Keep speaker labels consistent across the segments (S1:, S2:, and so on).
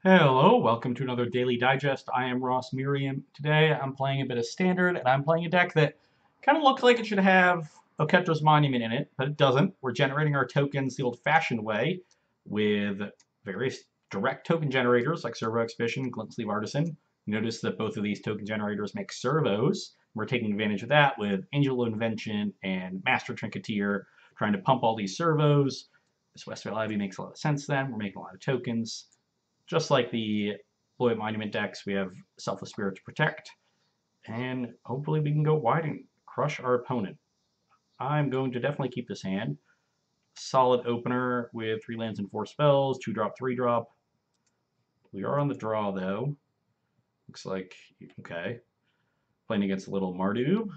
S1: Hello, welcome to another Daily Digest. I am Ross Merriam. Today I'm playing a bit of Standard, and I'm playing a deck that kind of looks like it should have Oketra's Monument in it, but it doesn't. We're generating our tokens the old-fashioned way with various direct token generators like Servo Exhibition, Glint Sleeve Artisan. Notice that both of these token generators make servos. We're taking advantage of that with Angel Invention and Master Trinketeer, trying to pump all these servos. This Westvale Abbey makes a lot of sense then. We're making a lot of tokens. Just like the Blue Monument decks, we have Selfless Spirit to protect, and hopefully we can go wide and crush our opponent. I'm going to definitely keep this hand. Solid opener with 3 lands and 4 spells, 2-drop, 3-drop. We are on the draw, though. Looks like, okay. Playing against a little Mardu.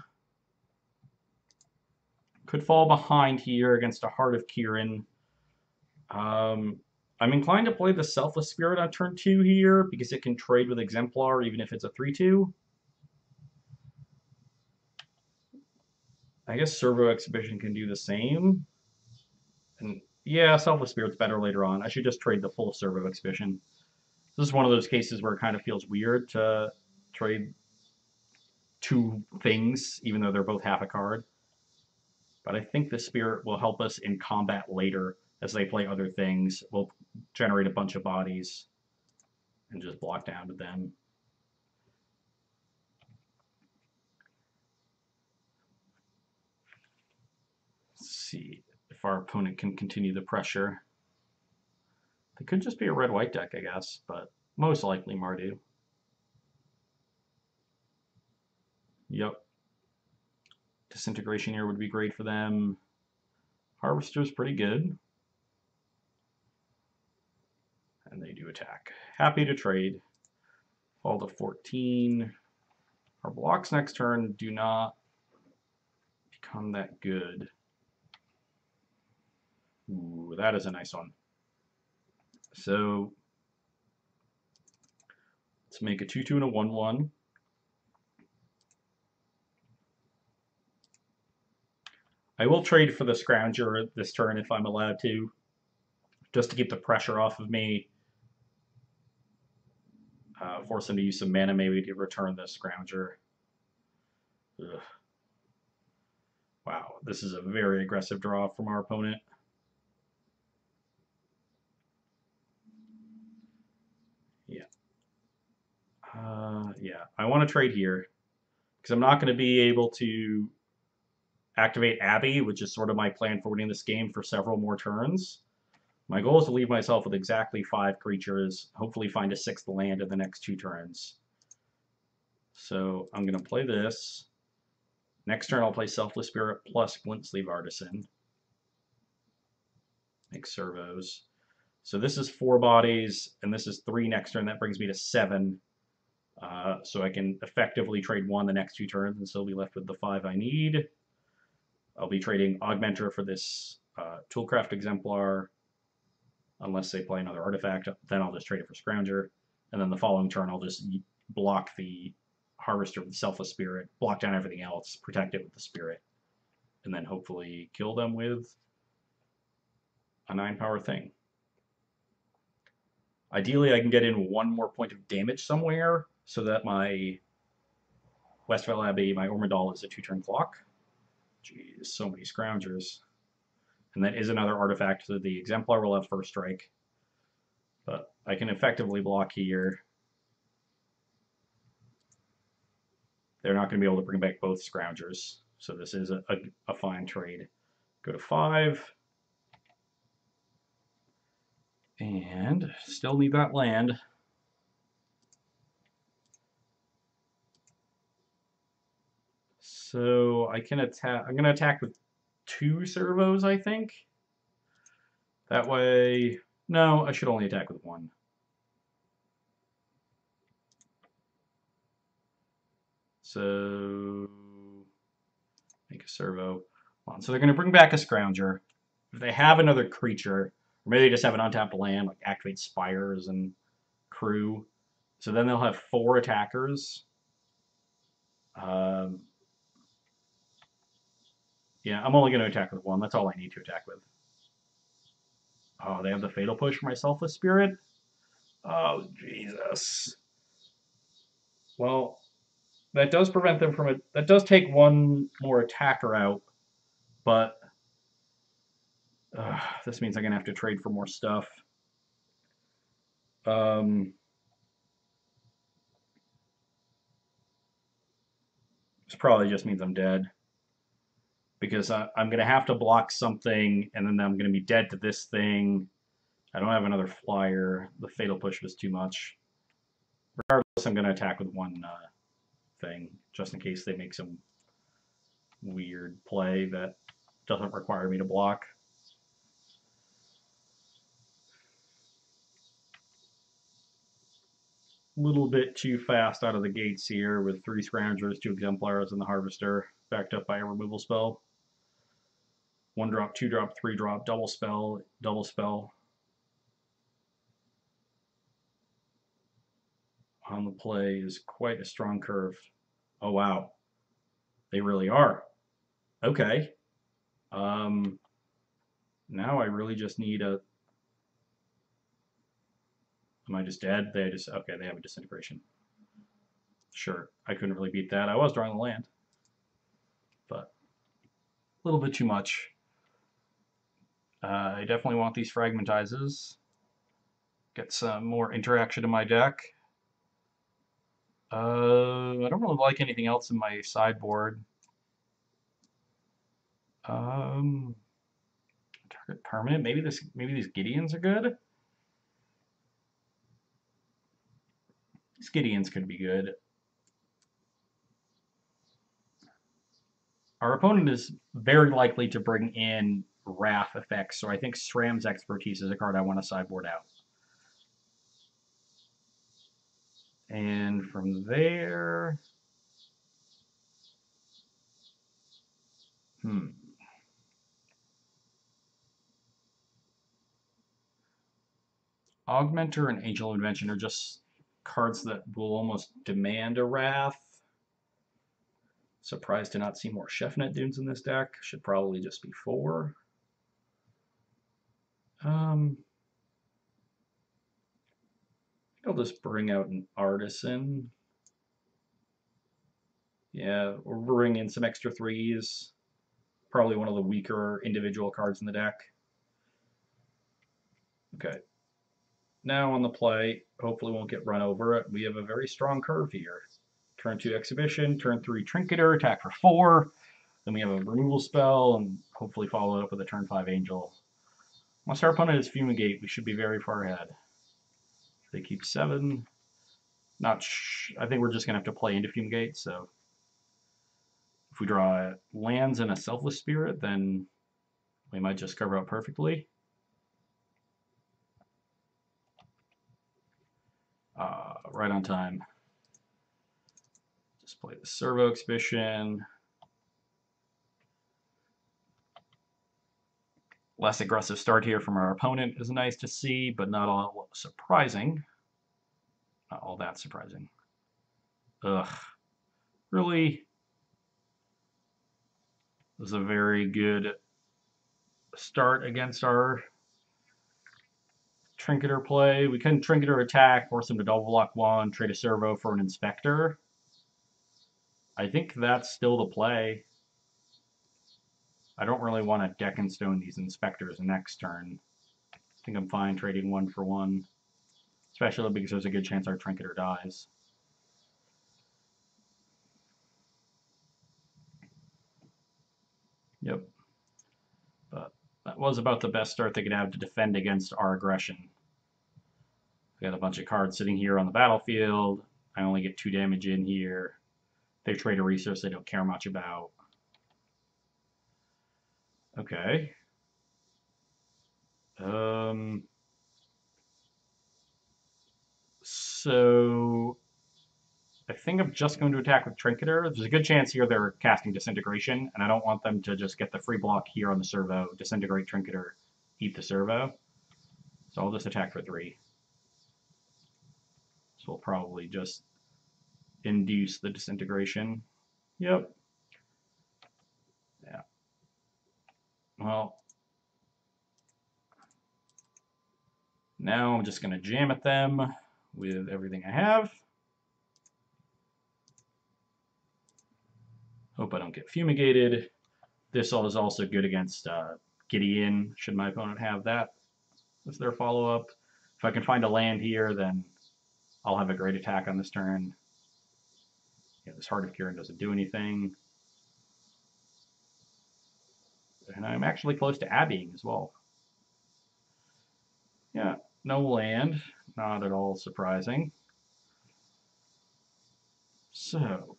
S1: Could fall behind here against a Heart of Kirin. I'm inclined to play the Selfless Spirit on turn 2 here because it can trade with Exemplar even if it's a 3-2. I guess Servo Exhibition can do the same. And yeah, Selfless Spirit's better later on. I should just trade the full Servo Exhibition. This is one of those cases where it kind of feels weird to trade two things, even though they're both half a card. But I think the Spirit will help us in combat later as they play other things. We'll generate a bunch of bodies and just block down to them. Let's see if our opponent can continue the pressure. It could just be a red-white deck, I guess, but most likely Mardu. Yep. Disintegration here would be great for them. Harvester's pretty good. And they do attack. Happy to trade. Fall to 14. Our blocks next turn do not become that good. Ooh, that is a nice one. So let's make a 2-2 and a 1-1. I will trade for the Scrounger this turn if I'm allowed to, just to keep the pressure off of me. Force him to use some mana maybe to return the Scrounger. Ugh. Wow, this is a very aggressive draw from our opponent. Yeah. Yeah, I want to trade here because I'm not going to be able to activate Abbey, which is sort of my plan for winning this game for several more turns. My goal is to leave myself with exactly 5 creatures, hopefully find a 6th land in the next 2 turns. So I'm going to play this. Next turn I'll play Selfless Spirit plus Glint Sleeve Artisan. Make servos. So this is 4 bodies, and this is 3 next turn. That brings me to 7. So I can effectively trade 1 the next 2 turns and still be left with the 5 I need. I'll be trading Augmenter for this Toolcraft Exemplar, unless they play another artifact. Then I'll just trade it for Scrounger. And then the following turn I'll just block the Harvester with Selfless Spirit, block down everything else, protect it with the Spirit, and then hopefully kill them with a 9-power thing. Ideally, I can get in 1 more point of damage somewhere so that my Westvale Abbey, my Ormondal is a 2-turn clock. Jeez, so many Scroungers. And that is another artifact, so the Exemplar will have first strike. But I can effectively block here. They're not going to be able to bring back both Scroungers, so this is a fine trade. Go to 5. And still need that land. So I can attack. I'm going to attack with 2 servos, I think. That way, no, I should only attack with 1. So make a servo. So they're going to bring back a Scrounger. If they have another creature, or maybe they just have an untapped land, like activate Spires and Crew. So then they'll have 4 attackers. Yeah, I'm only going to attack with 1. That's all I need to attack with. Oh, they have the Fatal Push for my Selfless Spirit? Oh, Jesus. Well, that does prevent them from it. That does take one more attacker out, but this means I'm going to have to trade for more stuff. Um, this probably just means I'm dead. Because I'm going to have to block something, and then I'm going to be dead to this thing. I don't have another flyer. The Fatal Push was too much. Regardless, I'm going to attack with one thing, just in case they make some weird play that doesn't require me to block. A little bit too fast out of the gates here with 3 Scroungers, 2 Exemplars, and the Harvester, backed up by a removal spell. 1 drop, 2 drop, 3 drop, double spell, double spell. On the play is quite a strong curve. Oh, wow. They really are. Okay. Now I really just need a... Am I just dead? They just... Okay, they have a Disintegration. Sure, I couldn't really beat that. I was drawing the land. But a little bit too much. I definitely want these Fragmentizes. Get some more interaction in my deck. I don't really like anything else in my sideboard. Target permanent. Maybe these Gideons are good. These Gideons could be good. Our opponent is very likely to bring in Wrath effects, so I think SRAM's Expertise is a card I want to sideboard out. And from there... Augmenter and Angel of Invention are just cards that will almost demand a Wrath. Surprised to not see more Chefnet Dunes in this deck. Should probably just be 4. I'll just bring out an Artisan. Yeah, we'll bring in some extra 3s. Probably one of the weaker individual cards in the deck. Okay. Now on the play, hopefully won't get run over. We have a very strong curve here. Turn 2 Exhibition, turn 3 Trinketeer, attack for 4. Then we have a removal spell, and hopefully follow it up with a turn 5 Angel. Once our opponent is Fumigate, we should be very far ahead. They keep 7. I think we're just going to have to play into Fumigate, so if we draw lands and a Selfless Spirit, then we might just cover up perfectly. Right on time. Just play the Servo Exhibition. Less aggressive start here from our opponent is nice to see, but not all surprising. Not all that surprising. Ugh. Really? This is a very good start against our Trinketeer play. We can Trinketeer attack, force him to double block 1, trade a Servo for an Inspector. I think that's still the play. I don't really want to deck and stone these Inspectors next turn. I think I'm fine trading 1 for 1. Especially because there's a good chance our Trinketeer dies. Yep. But that was about the best start they could have to defend against our aggression. We got a bunch of cards sitting here on the battlefield. I only get 2 damage in here. They trade a resource they don't care much about. Okay. So I think I'm just going to attack with Trinketeer. There's a good chance here they're casting Disintegration, and I don't want them to just get the free block here on the Servo, Disintegrate Trinketeer, eat the Servo. So I'll just attack for 3. So we'll probably just induce the Disintegration. Yep. Yeah. Well, Now I'm just going to jam at them with everything I have. Hope I don't get fumigated. This is also good against Gideon, should my opponent have that as their follow-up. If I can find a land here, then I'll have a great attack on this turn. Yeah, this Heart of Kirin doesn't do anything. And I'm actually close to Abbeying as well. Yeah, no land. Not at all surprising. So,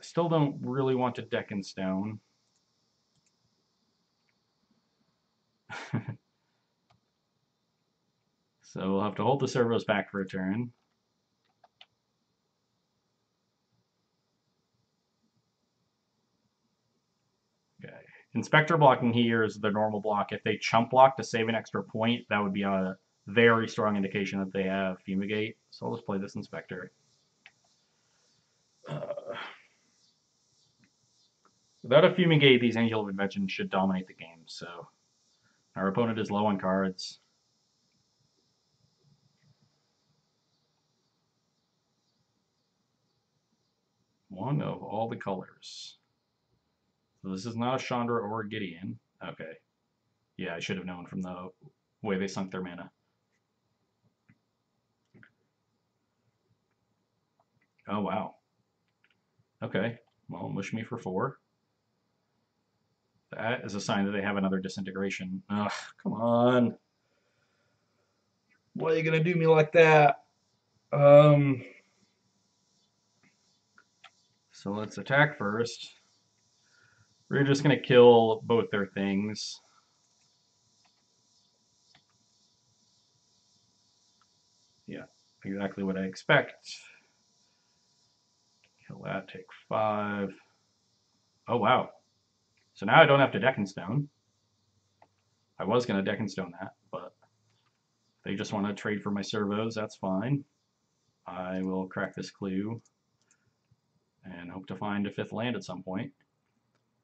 S1: still don't really want to deck in stone. So we'll have to hold the servos back for a turn. Okay. Inspector blocking here is the normal block. If they chump block to save an extra point, that would be a very strong indication that they have Fumigate. So I'll just play this Inspector. Without a Fumigate, these Angel of Invention should dominate the game. So our opponent is low on cards. One of all the colors. So this is not a Chandra or a Gideon. Okay. Yeah, I should have known from the way they sunk their mana. Oh, wow. Okay. Well, mush me for 4. That is a sign that they have another Disintegration. Ugh, come on. Why are you going to do me like that? So let's attack first. We're just going to kill both their things. Yeah, exactly what I expect. Kill that, take 5. Oh, wow. So now I don't have to deck and stone. I was going to deck and stone that, but if they just want to trade for my servos, that's fine. I will crack this clue and hope to find a 5th land at some point.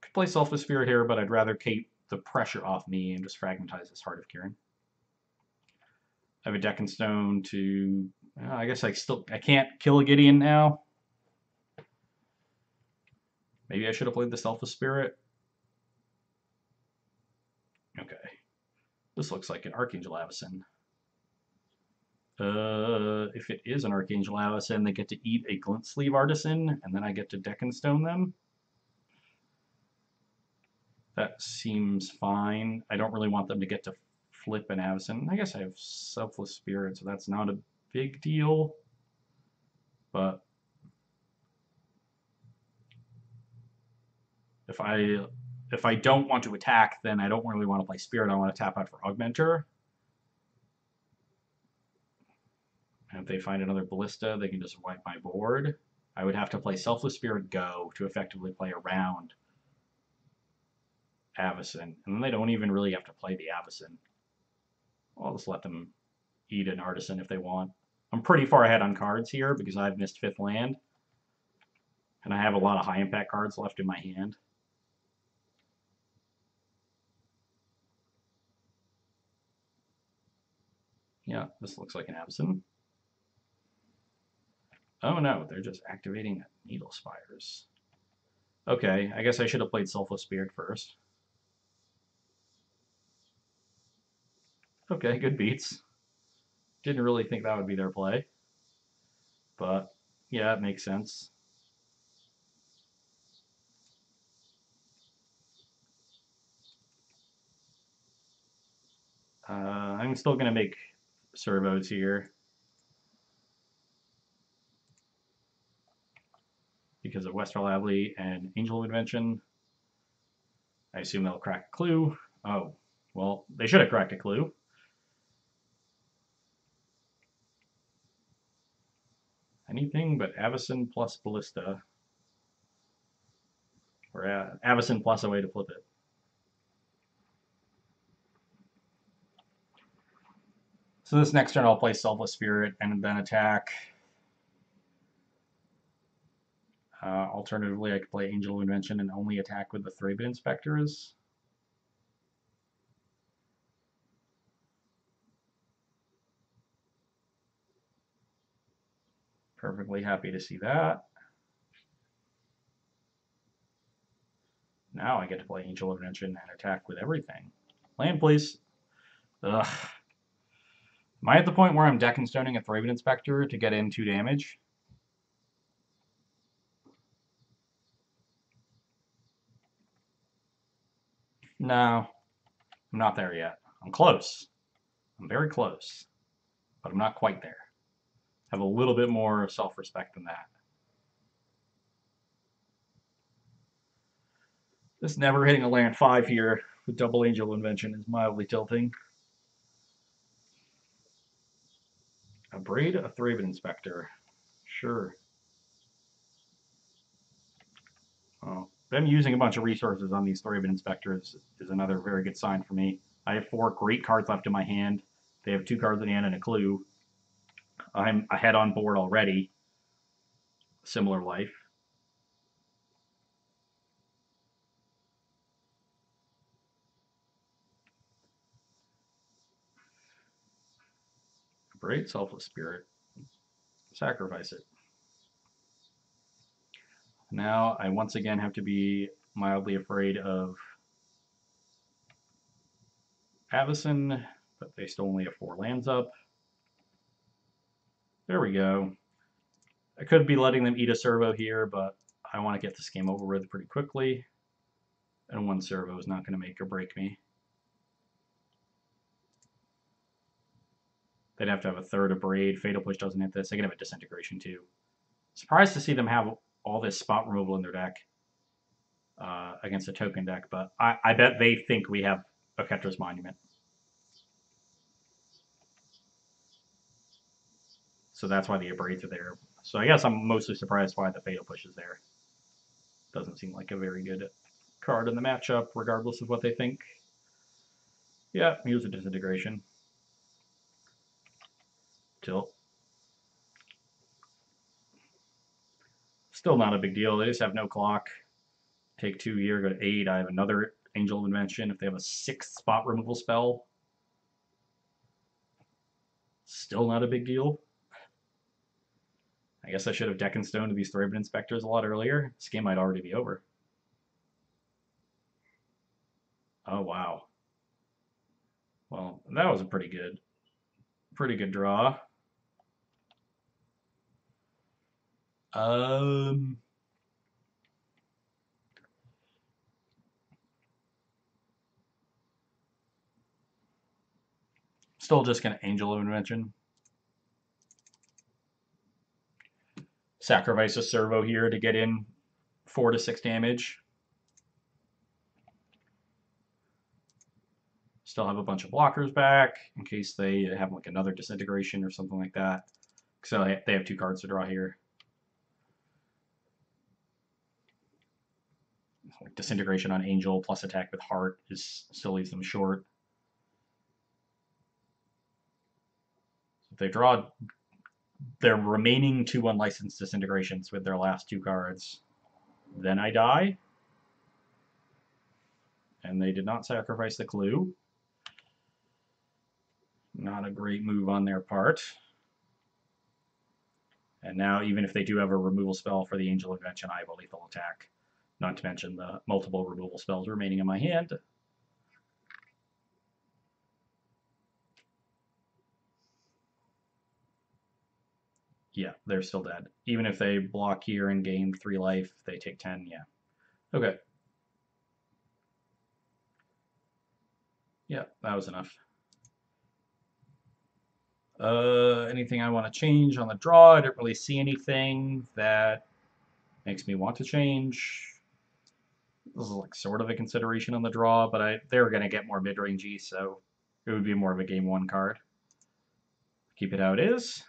S1: Could play Selfless Spirit here, but I'd rather keep the pressure off me and just fragmentize this Heart of Kirin. I have a deck and stone to... I guess I can't kill a Gideon now. Maybe I should have played the Selfless Spirit. Okay. This looks like an Archangel Avacyn. If it is an Archangel Avacyn, they get to eat a Glint Sleeve Artisan, and then I get to deck and stone them. That seems fine. I don't really want them to get to flip an Avacyn. I guess I have Selfless Spirit, so that's not a big deal. But if I don't want to attack, then I don't really want to play Spirit. I want to tap out for Augmenter. And if they find another Ballista, they can just wipe my board. I would have to play Selfless Spirit Go to effectively play around Avacyn. And then they don't even really have to play the Avacyn. I'll just let them eat an Artisan if they want. I'm pretty far ahead on cards here because I've missed 5th land. And I have a lot of high impact cards left in my hand. Yeah, this looks like an Avacyn. Oh no, they're just activating Needle Spires. Okay, I guess I should have played Selfless Spirit first. Okay, good beats. Didn't really think that would be their play. But, yeah, it makes sense. I'm still going to make servos here. Because of Westral Abbey and Angel of Invention. I assume they'll crack a clue. Oh, well, they should have cracked a clue. Anything but Avacyn plus Ballista. Or Avacyn plus a way to flip it. So this next turn I'll play Selfless Spirit and then attack. Alternatively, I could play Angel of Invention and only attack with the Thraben Inspectors. Perfectly happy to see that. Now I get to play Angel of Invention and attack with everything. Land, please. Ugh. Am I at the point where I'm deck and stoning a Thraben Inspector to get in 2 damage? No, I'm not there yet. I'm close. I'm very close, but I'm not quite there. Have a little bit more self-respect than that. This never hitting a land 5 here with double Angel Invention is mildly tilting. A Braid, a Thraben Inspector. Sure. Oh, them using a bunch of resources on these Thraben Inspectors is another very good sign for me. I have 4 great cards left in my hand. They have 2 cards in hand and a clue. I'm ahead on board already. Similar life. Great Selfless Spirit. Sacrifice it. Now I once again have to be mildly afraid of Avacyn, but they still only have 4 lands up. There we go. I could be letting them eat a servo here, but I want to get this game over with pretty quickly. And 1 servo is not going to make or break me. They'd have to have a 3rd of Braid. Fatal Push doesn't hit this. They can have a Disintegration too. Surprised to see them have all this spot removal in their deck against a token deck, but I bet they think we have Oketra's Monument. So that's why the Abrades are there. So I guess I'm mostly surprised why the Fatal Push is there. Doesn't seem like a very good card in the matchup, regardless of what they think. Yeah, use a Disintegration. Tilt. Still not a big deal. They just have no clock. Take 2 here, go to 8. I have another Angel of Invention. If they have a 6th spot removal spell, still not a big deal. I guess I should have deck and stoned these Thraben Inspectors a lot earlier. This game might already be over. Oh, wow. Well, that was a pretty good draw. Still just gonna Angel of Invention. Sacrifice a servo here to get in 4 to 6 damage. Still have a bunch of blockers back in case they have like another Disintegration or something like that. So they have 2 cards to draw here. Disintegration on Angel plus attack with Heart still leaves them short. If they draw their remaining 2 unlicensed Disintegrations with their last 2 cards, then I die. And they did not sacrifice the clue. Not a great move on their part. And now, even if they do have a removal spell for the Angel Invention, I have a lethal attack. Not to mention the multiple removal spells remaining in my hand. Yeah, they're still dead. Even if they block here and gain 3 life, they take 10, yeah. Okay. Yeah, that was enough. Anything I want to change on the draw? I didn't really see anything that makes me want to change. This is like sort of a consideration on the draw, but they're going to get more mid-rangey, so it would be more of a game 1 card. Keep it how it is.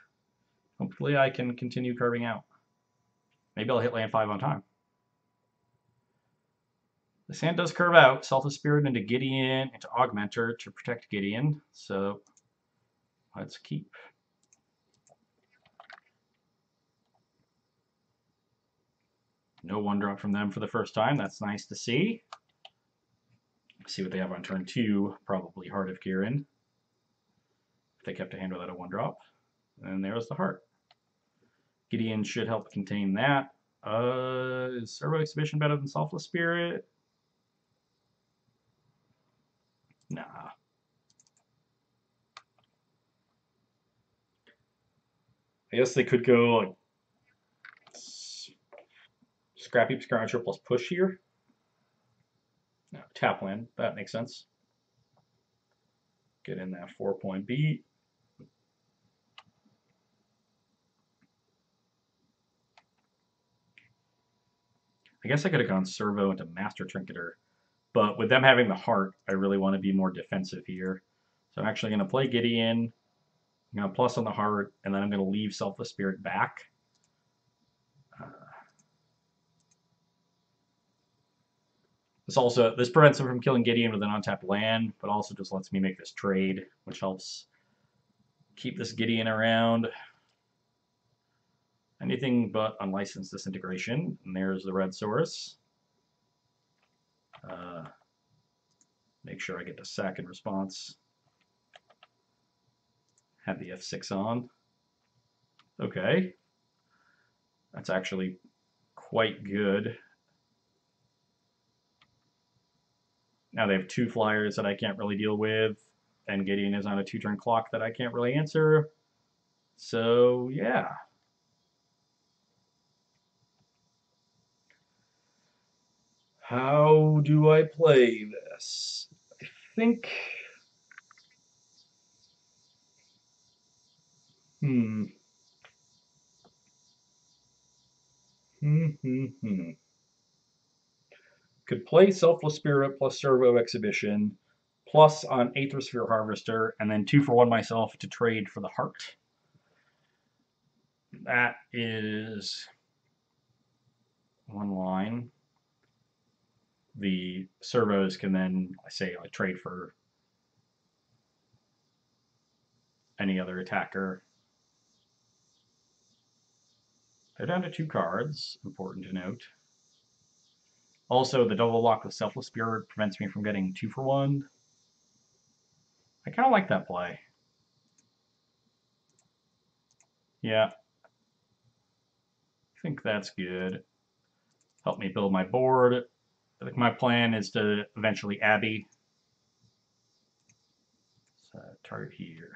S1: Hopefully I can continue curving out. Maybe I'll hit land 5 on time. The sand does curve out. Selfless Spirit into Gideon, into Augmenter to protect Gideon. So let's keep. No 1-drop from them for the first time. That's nice to see. Let's see what they have on turn 2. Probably Heart of Kirin. If they kept a hand without a 1-drop. And there's the Heart. Gideon should help contain that. Is Servo Exhibition better than Selfless Spirit? Nah. I guess they could go like Scrap Heap Scrounger plus push here. No, tap land. That makes sense. Get in that 4-point beat. I guess I could have gone Servo into Master Trinketeer, but with them having the heart, I really want to be more defensive here. So I'm actually going to play Gideon. I'm going to plus on the heart, and then I'm going to leave Selfless Spirit back. This prevents him from killing Gideon with an untapped land, but also just lets me make this trade, which helps keep this Gideon around. Anything but unlicensed disintegration. And there's the red source. Make sure I get the sack in response. Have the F6 on. Okay. That's actually quite good. Now they have 2 flyers that I can't really deal with, and Gideon is on a 2-turn clock that I can't really answer. So, yeah. How do I play this? I think... Could play Selfless Spirit plus Servo Exhibition, plus on Aethersphere Harvester, and then 2-for-1 myself to trade for the heart. That is one line. The servos can then, trade for any other attacker. They're down to 2 cards, important to note. Also, the double lock with Selfless Spirit prevents me from getting 2-for-1. I kind of like that play. Yeah. I think that's good. Help me build my board. I think my plan is to eventually Abbey. So, target here.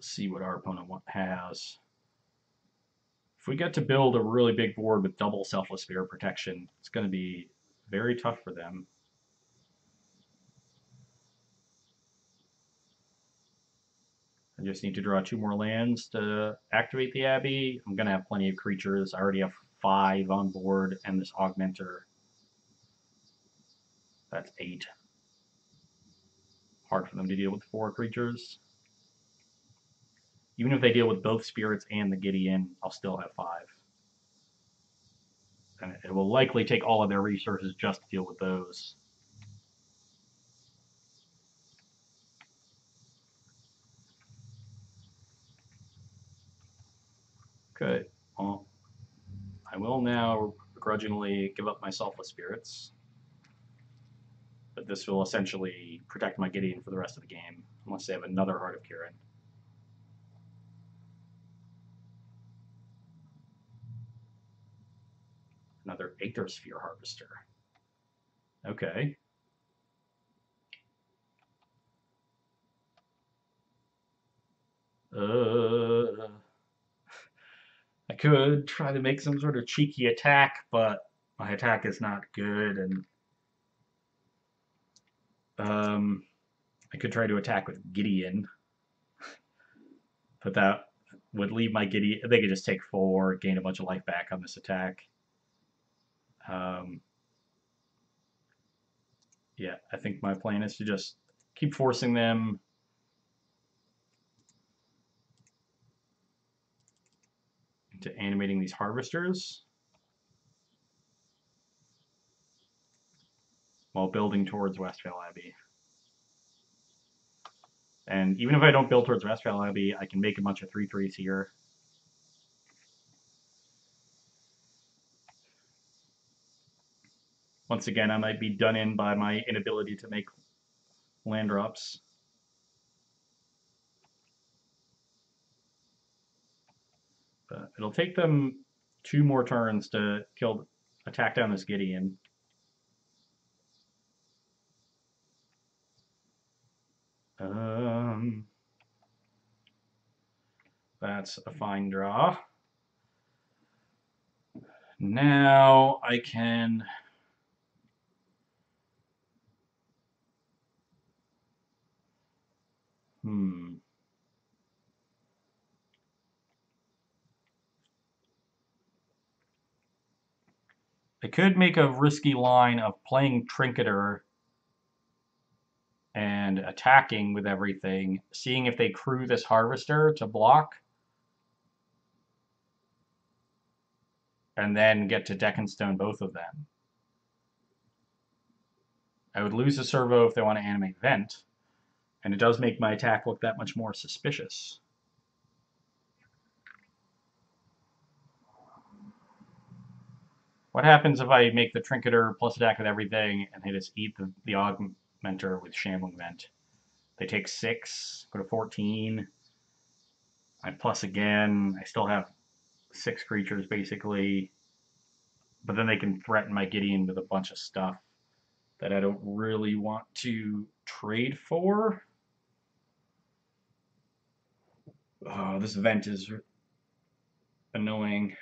S1: See what our opponent has. If we get to build a really big board with double Selfless Spirit protection, it's going to be very tough for them. I just need to draw 2 more lands to activate the Abbey. I'm going to have plenty of creatures. I already have 5 on board, and this Augmenter. That's 8. Hard for them to deal with 4 creatures. Even if they deal with both Spirits and the Gideon, I'll still have 5. And it will likely take all of their resources just to deal with those. Okay, well, I will now begrudgingly give up my Selfless Spirits. But this will essentially protect my Gideon for the rest of the game, unless they have another Heart of Kirin. Another Aethersphere Harvester. Okay. I could try to make some sort of cheeky attack, but my attack is not good, and I could try to attack with Gideon, but that would leave my Gideon. They could just take 4, gain a bunch of life back on this attack. Yeah, I think my plan is to just keep forcing them into animating these harvesters while building towards Westphal Abbey. And even if I don't build towards Westphal Abbey, I can make a bunch of 3/3s here. Once again, I might be done in by my inability to make land drops. But it'll take them 2 more turns to attack down this Gideon. That's a fine draw. Now I can... I could make a risky line of playing Trinketeer and attacking with everything, seeing if they crew this Harvester to block, and then get to deck and stone both of them. I would lose a servo if they want to animate Vent, and it does make my attack look that much more suspicious. What happens if I make the Trinketeer plus attack with everything, and they just eat the Augmenter with Shambling Vent? They take 6, go to 14. I plus again. I still have 6 creatures, basically. But then they can threaten my Gideon with a bunch of stuff that I don't really want to trade for. Oh, this Vent is annoying.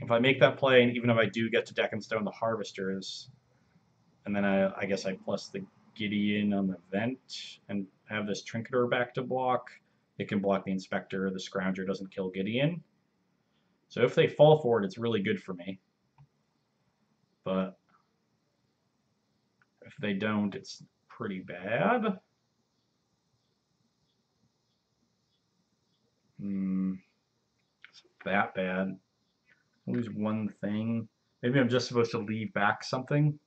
S1: If I make that play, and even if I do get to deck and stone the Harvesters, and then I guess I plus the Gideon on the Vent and have this Trinketeer back to block, it can block the Inspector. The Scrounger doesn't kill Gideon. So if they fall for it, it's really good for me. But if they don't, it's pretty bad. It's that bad. Lose one thing. Maybe I'm just supposed to leave back something.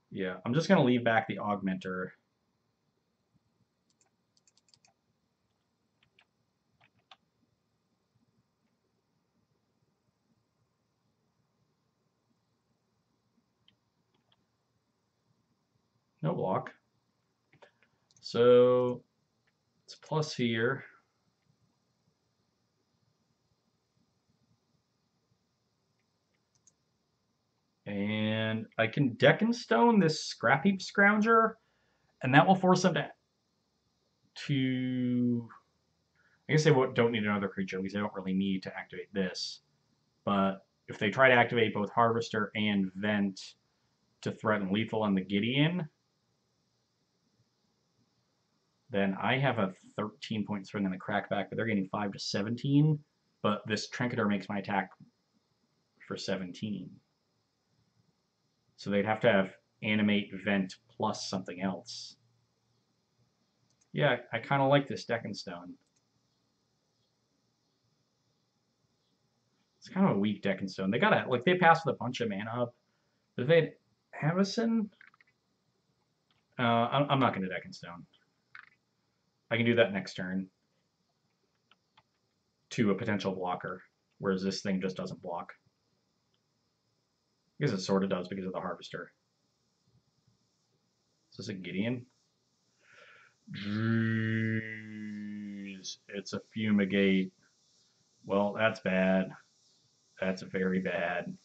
S1: Yeah, I'm just going to leave back the Augmenter. No block. So it's plus here. And I can deck and stone this Scrap Heap Scrounger, and that will force them to I guess they don't need another creature because they don't really need to activate this. But if they try to activate both Harvester and Vent to threaten lethal on the Gideon, then I have a 13-point swing on the Crackback, but they're getting 5 to 17. But this Trinketeer makes my attack for 17. So they'd have to have Animate, Vent, plus something else. Yeah, I kind of like this deck and stone. It's kind of a weak deck and stone. They gotta, like, they pass with a bunch of mana up. But if they had Havison, I'm not going to deck and stone. I can do that next turn to a potential blocker, whereas this thing just doesn't block. I guess it sort of does because of the Harvester. Is this a Gideon? Jeez, it's a Fumigate. Well, that's bad. That's very bad.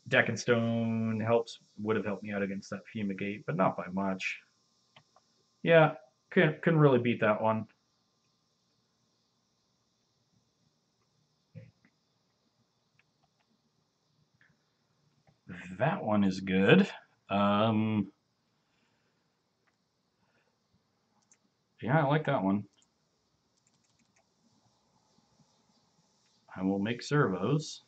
S1: Deck and Stone would have helped me out against that Fumigate, but not by much. Yeah, couldn't really beat that one. That one is good. Yeah, I like that one. I will make servos.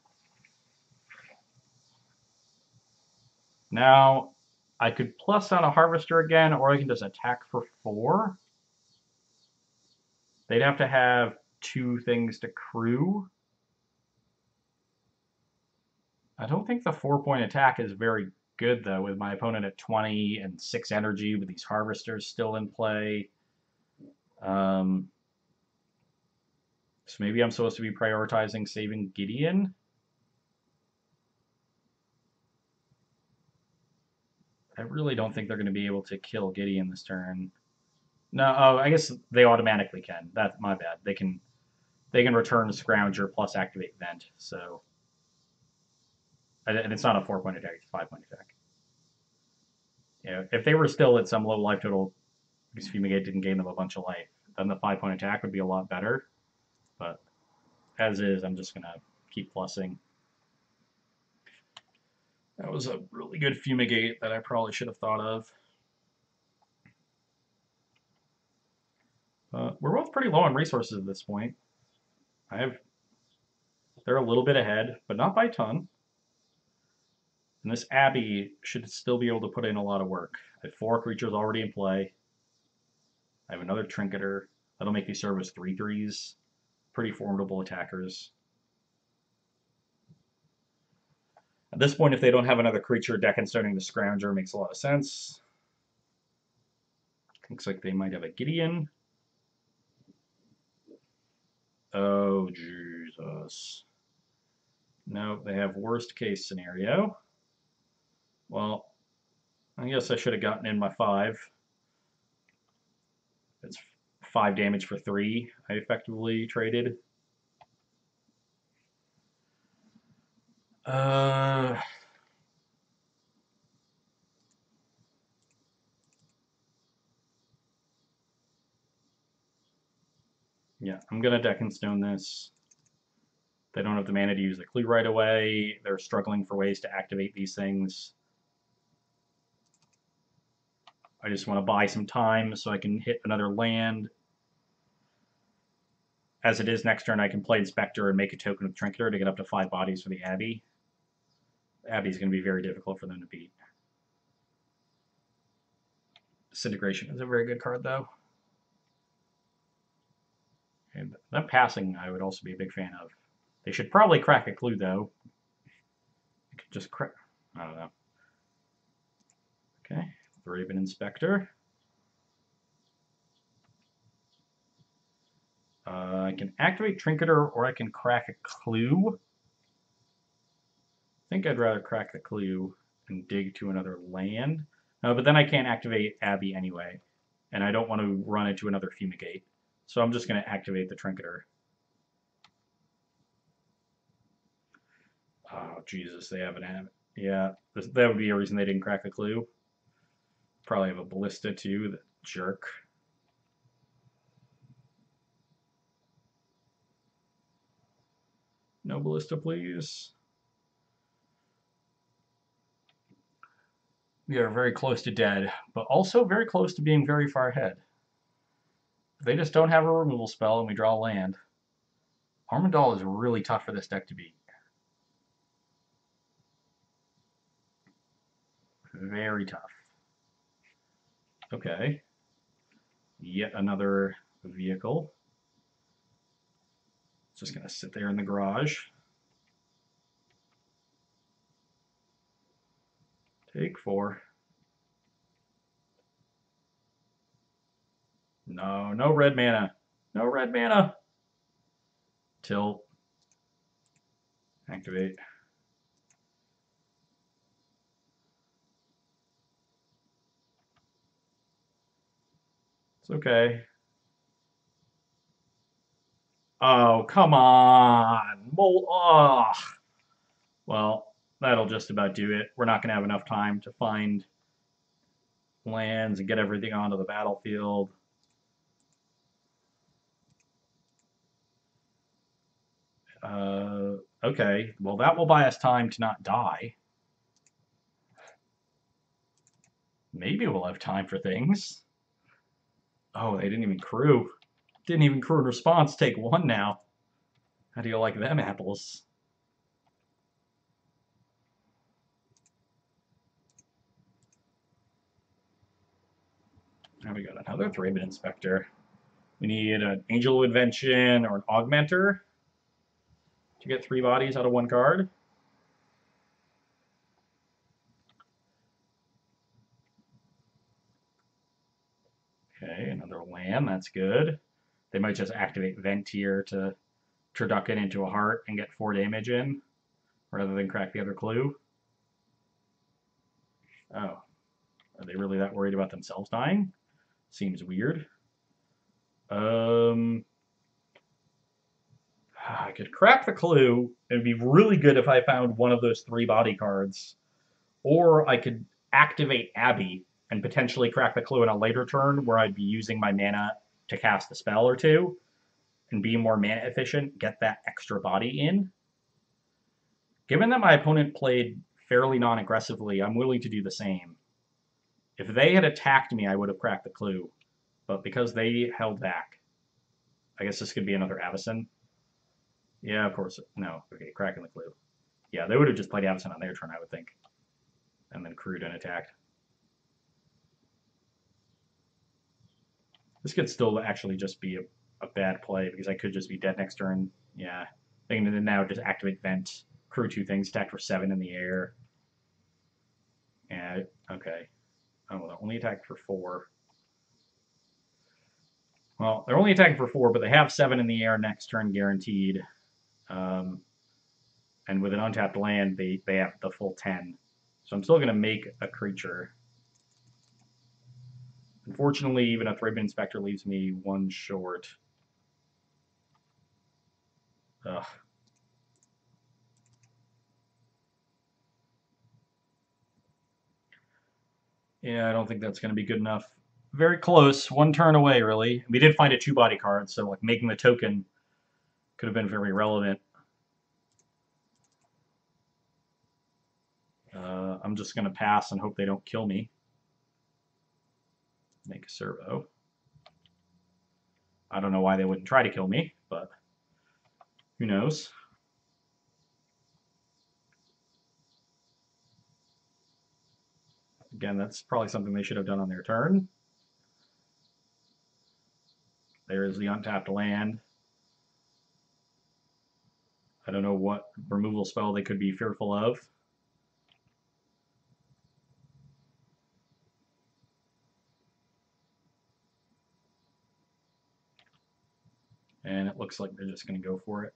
S1: Now, I could plus on a Harvester again, or I can just attack for 4. They'd have to have 2 things to crew. I don't think the 4-point attack is very good, though, with my opponent at 20 and 6 energy with these harvesters still in play. Um, so maybe I'm supposed to be prioritizing saving Gideon. I really don't think they're going to be able to kill Gideon this turn. No, oh, I guess they automatically can. That's my bad. They can return Scrounger plus activate Vent. So, and it's not a 4-point attack; it's a 5-point attack. Yeah, if they were still at some low life total, because Fumigate didn't gain them a bunch of life, then the 5-point attack would be a lot better. But as is, I'm just gonna keep plussing. That was a really good Fumigate that I probably should have thought of. We're both pretty low on resources at this point. They're a little bit ahead, but not by a ton. And this Abbey should still be able to put in a lot of work. I have 4 creatures already in play. I have another Trinketeer. That'll make these serve as 3/3s. Pretty formidable attackers. At this point, if they don't have another creature, deck and starting the Scrounger makes a lot of sense. Looks like they might have a Gideon. Oh, Jesus. No, they have worst case scenario. Well, I guess I should have gotten in my 5. It's 5 damage for 3 I effectively traded. Yeah, I'm going to deck and stone this. They don't have the mana to use the clue right away. They're struggling for ways to activate these things. I just want to buy some time so I can hit another land. As it is next turn, I can play Inspector and make a token with Trinketeer to get up to 5 bodies for the Abbey. The Abbey is going to be very difficult for them to beat. Disintegration is a very good card, though. And that passing I would also be a big fan of. They should probably crack a clue, though. I could just crack. I don't know. Okay, Raven Inspector. I can activate Trinketeer or I can crack a clue. I think I'd rather crack the clue and dig to another land. No, but then I can't activate Abbey anyway, and I don't want to run into another Fumigate. So I'm just going to activate the Trinketeer. Oh, Jesus, they haven't had it. Yeah, that would be a reason they didn't crack the clue. Probably have a Ballista too, the jerk. No Ballista, please. We are very close to dead, but also very close to being very far ahead. They just don't have a removal spell and we draw land. Armandal is really tough for this deck to beat. Very tough. Okay. Yet another vehicle. Just going to sit there in the garage. Take 4. No, no red mana. No red mana. Tilt. Activate. It's okay. Oh, come on. Oh. Well, that'll just about do it. We're not going to have enough time to find lands and get everything onto the battlefield. Okay, well, that will buy us time to not die. Maybe we'll have time for things. Oh, they didn't even crew. Didn't even crew in response. Take 1 now. How do you like them apples? Now we got another Raven Inspector. We need an Angel of Invention or an Augmenter to get 3 bodies out of 1 card. Okay, another land, that's good. They might just activate Vent here to turducken into a heart and get 4 damage in, rather than crack the other clue. Oh, are they really that worried about themselves dying? Seems weird. I could crack the clue. It'd be really good if I found one of those 3 body cards. Or I could activate Abby and potentially crack the clue in a later turn where I'd be using my mana to cast a spell or two and be more mana efficient, get that extra body in. Given that my opponent played fairly non-aggressively, I'm willing to do the same. If they had attacked me, I would have cracked the clue. But because they held back, I guess this could be another Avacyn. Yeah, of course. No. Okay, cracking the clue. Yeah, they would have just played Avacyn on their turn, I would think. And then crewed and attacked. This could still actually just be a bad play because I could just be dead next turn. Yeah. Thinking to now just activate Vent, crew 2 things, attack for 7 in the air. And, okay. Oh, well, they're only attacked for 4. Well, they're only attacking for 4, but they have 7 in the air next turn guaranteed. And with an untapped land, they have the full 10. So I'm still going to make a creature. Unfortunately, even a Thraben Inspector leaves me 1 short. Ugh. Yeah, I don't think that's going to be good enough. Very close, 1 turn away, really. We did find a 2-body card, so like making the token could have been very relevant. I'm just going to pass and hope they don't kill me. Make a servo. I don't know why they wouldn't try to kill me, but who knows. Again, that's probably something they should have done on their turn. There's the untapped land. I don't know what removal spell they could be fearful of. And it looks like they're just going to go for it.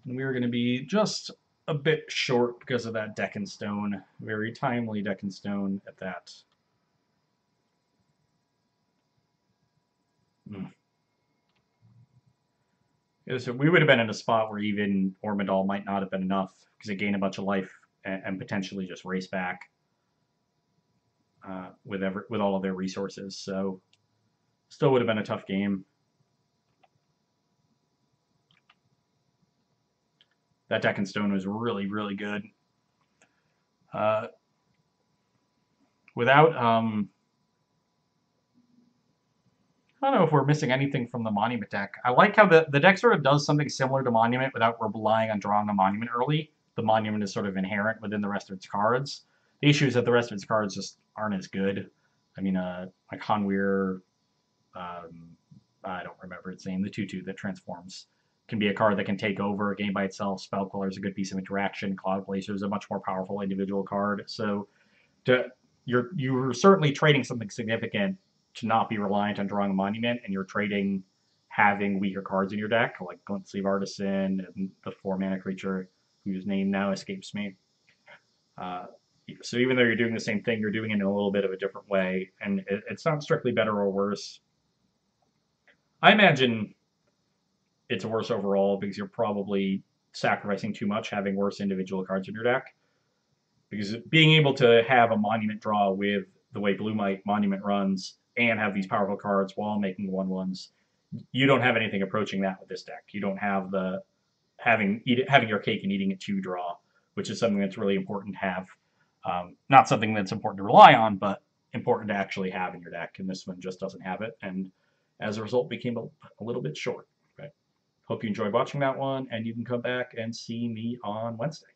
S1: And we're going to be just a bit short because of that Deck and Stone. Very timely Deck and Stone at that. Yeah, so we would have been in a spot where even Ormondal might not have been enough because it gained a bunch of life and potentially just race back with all of their resources. So still would have been a tough game. That Deck and Stone was really, really good. Without, I don't know if we're missing anything from the Monument deck. I like how the deck sort of does something similar to Monument without relying on drawing a Monument early. The Monument is sort of inherent within the rest of its cards. The issue is that the rest of its cards just aren't as good. I mean, like Hanweir, I don't remember its name, the 2/2 that transforms, can be a card that can take over a game by itself. Spellquiller is a good piece of interaction. Cloud Placer is a much more powerful individual card. So you're certainly trading something significant to not be reliant on drawing a Monument, and you're trading having weaker cards in your deck, like Glint Sleeve Artisan and the 4-mana creature whose name now escapes me. So even though you're doing the same thing, you're doing it in a little bit of a different way, and it's not strictly better or worse. I imagine it's worse overall because you're probably sacrificing too much having worse individual cards in your deck. Because being able to have a Monument draw with the way Blue Monument runs and have these powerful cards while making 1/1s, you don't have anything approaching that with this deck. You don't have the having your cake and eating it too draw, which is something that's really important to have. Not something that's important to rely on, but important to actually have in your deck. And this one just doesn't have it, and as a result, became a little bit short. Right? Hope you enjoyed watching that one, and you can come back and see me on Wednesday.